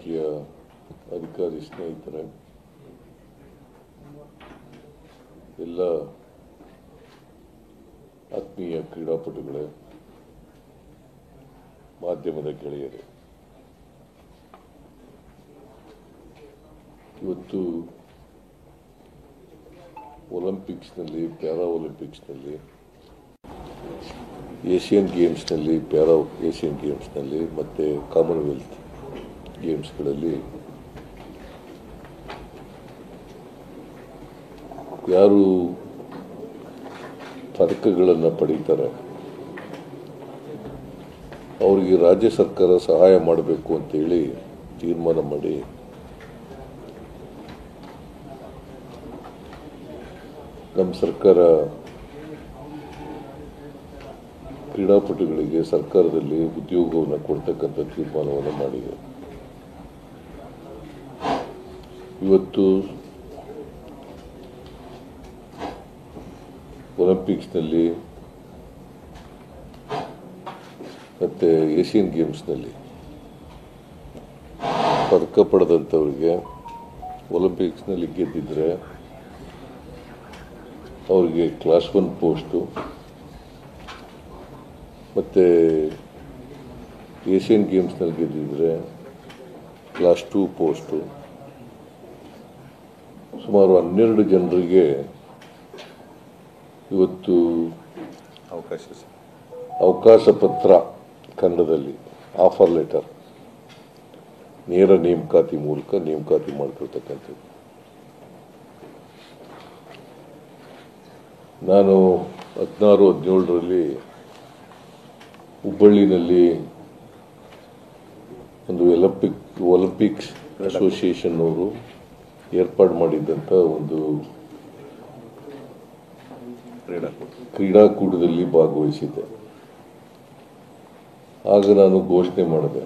ಇಲಾಖೆಯ ಅಧಿಕಾರಿ ಸ್ನೇಹಿತರೆ, ಎಲ್ಲ ಆತ್ಮೀಯ ಕ್ರೀಡಾಪಟುಗಳೇ, ಮಾಧ್ಯಮದ ಗೆಳೆಯರೇ, ಇವತ್ತು ಒಲಿಂಪಿಕ್ಸ್ನಲ್ಲಿ, ಪ್ಯಾರಾ ಒಲಿಂಪಿಕ್ಸ್ನಲ್ಲಿ, ಏಷ್ಯನ್ ಗೇಮ್ಸ್ನಲ್ಲಿ, ಪ್ಯಾರಾ ಏಷ್ಯನ್ ಗೇಮ್ಸ್ನಲ್ಲಿ ಮತ್ತು ಕಾಮನ್ವೆಲ್ತ್ ಗೇಮ್ಸ್ಗಳಲ್ಲಿ ಯಾರು ಪದಕಗಳನ್ನು ಪಡೀತಾರೆ ಅವರಿಗೆ ರಾಜ್ಯ ಸರ್ಕಾರ ಸಹಾಯ ಮಾಡಬೇಕು ಅಂತೇಳಿ ತೀರ್ಮಾನ ಮಾಡಿ ನಮ್ಮ ಸರ್ಕಾರ ಕ್ರೀಡಾಪಟುಗಳಿಗೆ ಸರ್ಕಾರದಲ್ಲಿ ಉದ್ಯೋಗವನ್ನು ಕೊಡ್ತಕ್ಕಂಥ ತೀರ್ಮಾನವನ್ನು ಮಾಡಿದೆ. ಇವತ್ತು ಒಲಿಂಪಿಕ್ಸ್ನಲ್ಲಿ ಮತ್ತು ಏಷ್ಯನ್ ಗೇಮ್ಸ್ನಲ್ಲಿ ಪದಕ ಪಡೆದಂಥವ್ರಿಗೆ ಒಲಿಂಪಿಕ್ಸ್ನಲ್ಲಿ ಗೆದ್ದಿದ್ರೆ ಅವರಿಗೆ ಕ್ಲಾಸ್ 1 ಪೋಸ್ಟು ಮತ್ತು ಏಷ್ಯನ್ ಗೇಮ್ಸ್ನಲ್ಲಿ ಗೆದ್ದಿದ್ರೆ ಕ್ಲಾಸ್ 2 ಪೋಸ್ಟು, ಸುಮಾರು 12 ಜನರಿಗೆ ಇವತ್ತು ಅವಕಾಶ ಪತ್ರ, ಕನ್ನಡದಲ್ಲಿ ಆಫರ್ ಲೆಟರ್, ನೇರ ನೇಮಕಾತಿ ಮೂಲಕ ನೇಮಕಾತಿ ಮಾಡ್ಕೊಳ್ತಕ್ಕಂಥದ್ದು. ನಾನು 16-17ರಲ್ಲಿ ಹುಬ್ಬಳ್ಳಿನಲ್ಲಿ ಒಂದು ಒಲಿಂಪಿಕ್ಸ್ ಅಸೋಸಿಯೇಷನ್ ಅವರು ಏರ್ಪಾಡು ಮಾಡಿದ್ದಂಥ ಒಂದು ಕ್ರೀಡಾಕೂಟದಲ್ಲಿ ಭಾಗವಹಿಸಿದ್ದೆ. ಆಗ ನಾನು ಘೋಷಣೆ ಮಾಡಿದೆ,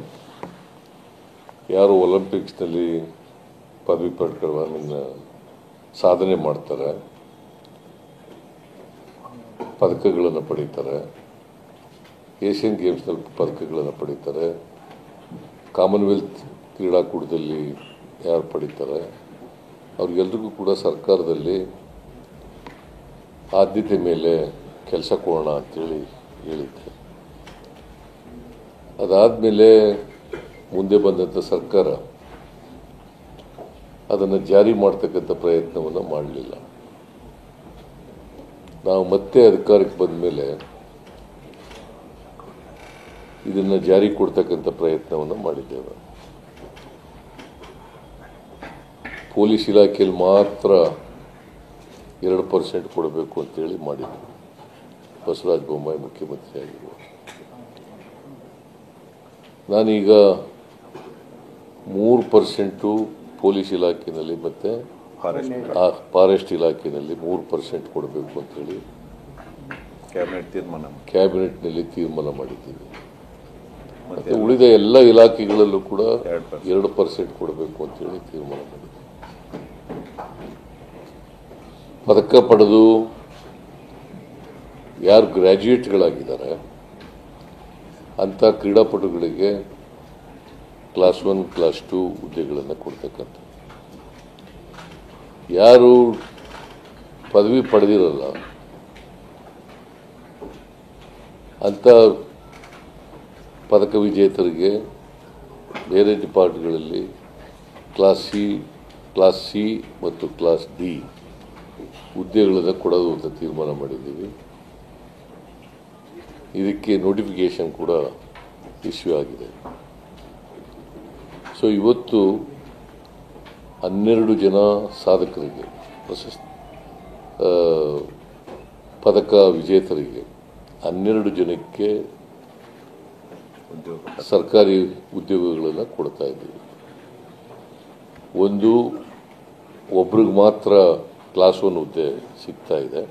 ಯಾರು ಒಲಿಂಪಿಕ್ಸ್ನಲ್ಲಿ ಪದವಿ ಪಡ್ಕೊಳ್ಳೋ ಸಾಧನೆ ಮಾಡ್ತಾರೆ, ಪದಕಗಳನ್ನು ಪಡೀತಾರೆ, ಏಷ್ಯನ್ ಗೇಮ್ಸ್ನಲ್ಲಿ ಪದಕಗಳನ್ನು ಪಡೀತಾರೆ, ಕಾಮನ್ವೆಲ್ತ್ ಕ್ರೀಡಾಕೂಟದಲ್ಲಿ ಯಾರು ಪಡೀತಾರೆ ಅವ್ರಿಗೆಲ್ರಿಗೂ ಕೂಡ ಸರ್ಕಾರದಲ್ಲಿ ಆದ್ಯತೆ ಮೇಲೆ ಕೆಲಸ ಕೊಡೋಣ ಅಂತೇಳಿ ಹೇಳಿದ್ದೆ. ಅದಾದಮೇಲೆ ಮುಂದೆ ಬಂದಂಥ ಸರ್ಕಾರ ಅದನ್ನು ಜಾರಿ ಮಾಡ್ತಕ್ಕಂಥ ಪ್ರಯತ್ನವನ್ನು ಮಾಡಲಿಲ್ಲ. ನಾವು ಮತ್ತೆ ಅಧಿಕಾರಕ್ಕೆ ಬಂದ ಮೇಲೆ ಇದನ್ನು ಜಾರಿ ಕೊಡ್ತಕ್ಕಂಥ ಪ್ರಯತ್ನವನ್ನು ಮಾಡಿದ್ದೇವೆ. ಪೊಲೀಸ್ ಇಲಾಖೆಯಲ್ಲಿ ಮಾತ್ರ 2% ಕೊಡಬೇಕು ಅಂತೇಳಿ ಮಾಡಿದ್ವಿ, ಬಸವರಾಜ ಬೊಮ್ಮಾಯಿ ಮುಖ್ಯಮಂತ್ರಿ ಆಗಿರುವ. ನಾನೀಗ 3% ಪೊಲೀಸ್ ಇಲಾಖೆಯಲ್ಲಿ ಮತ್ತು ಫಾರೆಸ್ಟ್ ಇಲಾಖೆಯಲ್ಲಿ 3% ಕೊಡಬೇಕು ಅಂತೇಳಿ ಕ್ಯಾಬಿನೆಟ್ನಲ್ಲಿ ತೀರ್ಮಾನ ಮಾಡಿದ್ದೀವಿ. ಮತ್ತು ಉಳಿದ ಎಲ್ಲ ಇಲಾಖೆಗಳಲ್ಲೂ ಕೂಡ 2% ಕೊಡಬೇಕು ಅಂತೇಳಿ ತೀರ್ಮಾನ ಮಾಡಿದ್ದೀವಿ. ಪದಕ ಪಡೆದು ಯಾರು ಗ್ರ್ಯಾಜುಯೇಟ್ಗಳಾಗಿದ್ದಾರೆ ಅಂಥ ಕ್ರೀಡಾಪಟುಗಳಿಗೆ ಕ್ಲಾಸ್ 1, ಕ್ಲಾಸ್ 2 ಹುದ್ದೆಗಳನ್ನು ಕೊಡ್ತಕ್ಕಂಥ, ಯಾರು ಪದವಿ ಪಡೆದಿರಲ್ಲ ಅಂಥ ಪದಕ ವಿಜೇತರಿಗೆ ಬೇರೆ ಡಿಪಾರ್ಟ್ಗಳಲ್ಲಿ ಕ್ಲಾಸ್ ಸಿ ಮತ್ತು ಕ್ಲಾಸ್ ಡಿ ಹುದ್ದೆಗಳನ್ನು ಕೊಡೋದು ಅಂತ ತೀರ್ಮಾನ ಮಾಡಿದ್ದೀವಿ. ಇದಕ್ಕೆ ನೋಟಿಫಿಕೇಶನ್ ಕೂಡ ಇಶ್ಯೂ ಆಗಿದೆ. ಸೊ ಇವತ್ತು 12 ಜನ ಸಾಧಕರಿಗೆ, ಪದಕ ವಿಜೇತರಿಗೆ 12 ಜನಕ್ಕೆ ಸರ್ಕಾರಿ ಉದ್ಯೋಗಗಳನ್ನು ಕೊಡ್ತಾ ಇದ್ದೀವಿ. ಒಬ್ರಿಗೆ ಮಾತ್ರ ಕ್ಲಾಸ್ 1 ಹುದ್ದೆ ಸಿಗ್ತಾ ಇದೆ.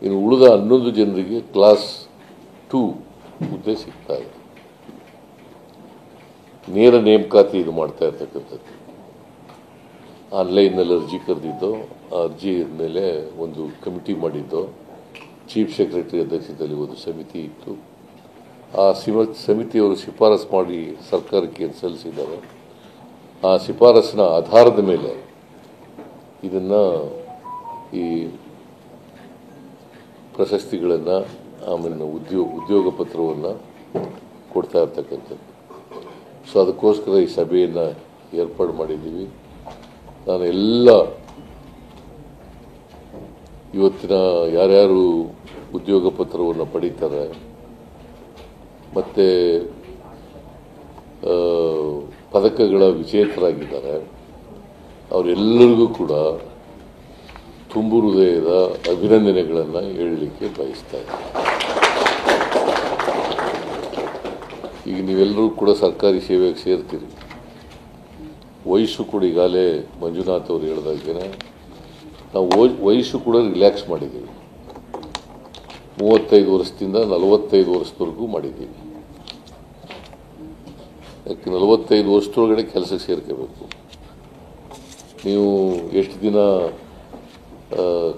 ಇನ್ನು ಉಳಿದ 11 ಜನರಿಗೆ ಕ್ಲಾಸ್ 2 ಹುದ್ದೆ ಸಿಗ್ತಾ ಇದೆ. ನೇರ ನೇಮಕಾತಿ ಇದು ಮಾಡ್ತಾ ಇರ್ತಕ್ಕಂಥದ್ದು. ಆನ್ಲೈನ್ನಲ್ಲಿ ಅರ್ಜಿ ಕರೆದಿದ್ದು, ಆ ಅರ್ಜಿ ಮೇಲೆ ಒಂದು ಕಮಿಟಿ ಮಾಡಿದ್ದು, ಚೀಫ್ ಸೆಕ್ರೆಟರಿ ಅಧ್ಯಕ್ಷತೆಯಲ್ಲಿ ಒಂದು ಸಮಿತಿ ಇತ್ತು. ಆ ಸಮಿತಿಯವರು ಶಿಫಾರಸು ಮಾಡಿ ಸರ್ಕಾರಕ್ಕೆ ಸಲ್ಲಿಸಿದ್ದಾರೆ. ಆ ಶಿಫಾರಸಿನ ಆಧಾರದ ಮೇಲೆ ಇದನ್ನು ಈ ಪ್ರಶಸ್ತಿಗಳನ್ನು ಆಮೇಲೆ ಉದ್ಯೋಗ ಪತ್ರವನ್ನು ಕೊಡ್ತಾ ಇರ್ತಕ್ಕಂಥದ್ದು. ಸೊ ಅದಕ್ಕೋಸ್ಕರ ಈ ಸಭೆಯನ್ನು ಏರ್ಪಾಡು ಮಾಡಿದ್ದೀವಿ. ನಾನು ಎಲ್ಲ ಇವತ್ತಿನ ಯಾರ್ಯಾರು ಉದ್ಯೋಗ ಪತ್ರವನ್ನು ಪಡೀತಾರೆ ಮತ್ತು ಪದಕಗಳ ವಿಜೇತರಾಗಿದ್ದಾರೆ ಅವರೆಲ್ಲರಿಗೂ ಕೂಡ ತುಂಬು ಹೃದಯದ ಅಭಿನಂದನೆಗಳನ್ನು ಹೇಳಲಿಕ್ಕೆ ಬಯಸ್ತಾ ಇದ್ದೀನಿ. ಈಗ ನೀವೆಲ್ಲರೂ ಕೂಡ ಸರ್ಕಾರಿ ಸೇವೆಗೆ ಸೇರ್ತೀರಿ. ವಯಸ್ಸು ಕೂಡ ಈಗಾಗಲೇ ಮಂಜುನಾಥ್ ಅವರು ಹೇಳಿದಾಗೆ ನಾವು ವಯಸ್ಸು ಕೂಡ ರಿಲ್ಯಾಕ್ಸ್ ಮಾಡಿದ್ದೀವಿ. 35 ವರ್ಷದಿಂದ 45 ವರ್ಷದವರೆಗೂ ಮಾಡಿದ್ದೀವಿ. ಯಾಕೆ 45 ವರ್ಷದೊಳಗಡೆ ಕೆಲಸಕ್ಕೆ ಸೇರ್ಕೋಬೇಕು. ನೀವು ಎಷ್ಟು ದಿನ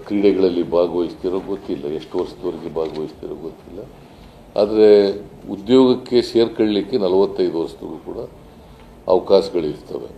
ಕ್ರೀಡೆಗಳಲ್ಲಿ ಭಾಗವಹಿಸ್ತಿರೋ ಗೊತ್ತಿಲ್ಲ, ಎಷ್ಟು ವರ್ಷದವರೆಗೆ ಭಾಗವಹಿಸ್ತಿರೋ ಗೊತ್ತಿಲ್ಲ. ಆದರೆ ಉದ್ಯೋಗಕ್ಕೆ ಸೇರ್ಕೊಳ್ಳಲಿಕ್ಕೆ 45 ವರ್ಷದವರೆಗೂ ಕೂಡ ಅವಕಾಶಗಳಿರ್ತವೆ.